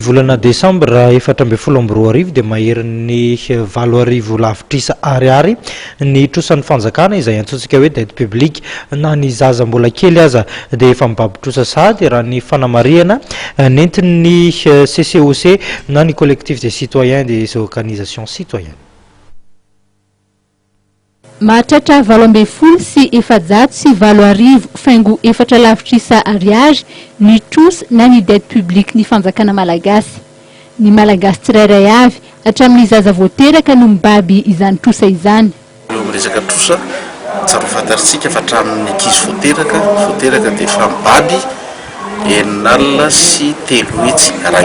Volana Desambra 2024 dia maherin'ny 7 lavitrisa ariary ny trosan'ny fanjakana izay antsointsika hoe dette publique na ny zaza mbola kely aza dia efa mibabitrosa sady raha ny fanamariana nentin'ny CCOC na ny collectif des citoyens des organisations citoyennes. Mahatratra 12 sy 720 faingo 4 lavitrisa ariary ny tros na ny dette publique ny fanjakana malagasy. Ny malagasy tsirairay avy hatramin'ny zaza voateraka no mibaby izany trosa izany. Resaka trosa tsara fantatsika fa hatramin'ny ankizy voateraka dia efa mibaby enina sy 3 hetsy ray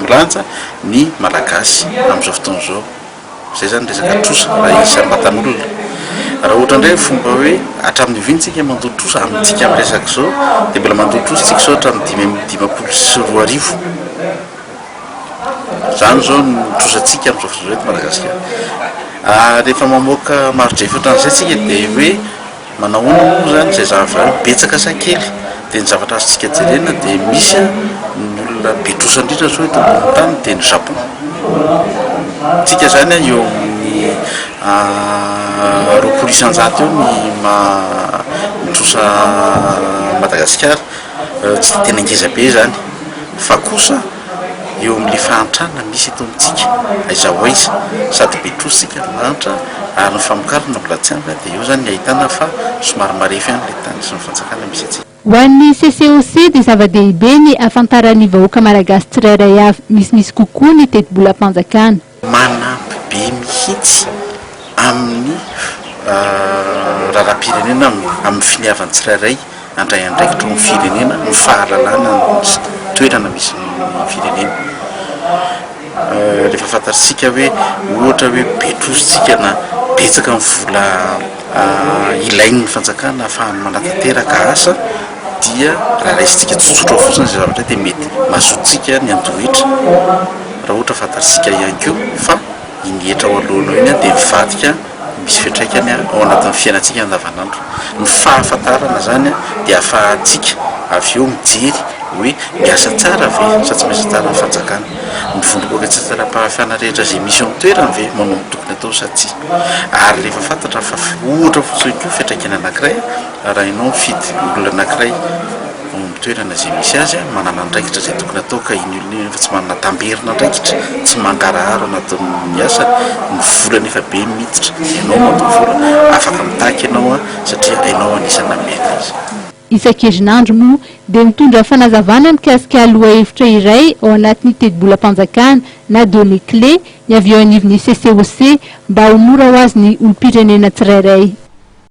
milanja ny malagasy amin'izao fotoana izao. Zay zany resaka trosa raha isan'ny matan'olona. Raha ohatra indray fomba hoe hatramin'ny vintsika mandoa trosa amintsika amin'ny resaka izao dia mbola mandoa trosa tsika izao hatramin'ny 520. Zany izao ny trosantsika amin'izao fotoana eto Madagasikara. Rehefa mamoaka maro-drefitra an'izay tsika dia hoe manao moa zany zay zavatra betsaka sa kely dia ny zavatra azontsika jerena dia misy ny olona be trosa indrindra zao eto ambonin'ny tany dia ny Japon. Tsika zany eo amin'ny 20 isanjato eo ny trosa Madagasikara, tsy tena ngezabe zany fa kosa eo amin'ny fahantrana misy eto amintsika aiza ho aiza sady be trositsika lanitra ary ny famokarana mbola tsy ampy dia eo zany ahitana fa somary marefy any le tany sy ny fanjakana misy atsika. Ho an'ny CCOC dia zava-dehibe ny ahafantaran'ny vahoaka malagasy tsirairay avy misimisy kokoa ny teti-bolam-panjakana. Manampy be mihitsy amin'ny raharam-pirenena amin'ny finiavany tsirairay andray andraikitra ny firenena ny fahalalana ny toerana misy ny firenena. Rehefa fantatsika hoe ohatra hoe be trositsika na betsaka ny vola ilain'ny fanjakana ahafahany manatanteraka asa dia raha raisitsika tsotsotra fotsiny zay zavatra dia mety mazotsika ny andohitra. Raha ohatra fantatsika ihany koa fa ingetra ao alohanao iny dia mivadika misy fiantraikany ao anatin'ny fiainantsika andavanandro. Ny fahafantarana zany dia ahafahantsika avy eo mijery hoe miasa tsara ve sa tsy miasa tsara ny fanjakana, mivondroboaka tsara-pahafiana rehetra zay misy amin'ny toerana ve manao ny tokony atao sa tsy. Ary rehefa fantatra fa ohatra fotsiny koa fiantraikany anankiray raha ianao mifidy olona anankiray amin'ny toerana zay misy azy manana andraikitra zay tokony atao ka iny olona fa tsy manana tamberina andraikitra tsy mangaraharo anatin'ny asa ny volany efa be miditra ianao mandoa vola afaka mitaky ianao satria ianao anisana mena izy. Isan-kerinandro moa dia mitondra fanazavana mikasika aloha hevitra iray ao anatin'ny teti-bolam-panjakana na données clés ny avy eo anivon'ny CCOC mba ho mora ho azy ny olom-pirenena tsirairay.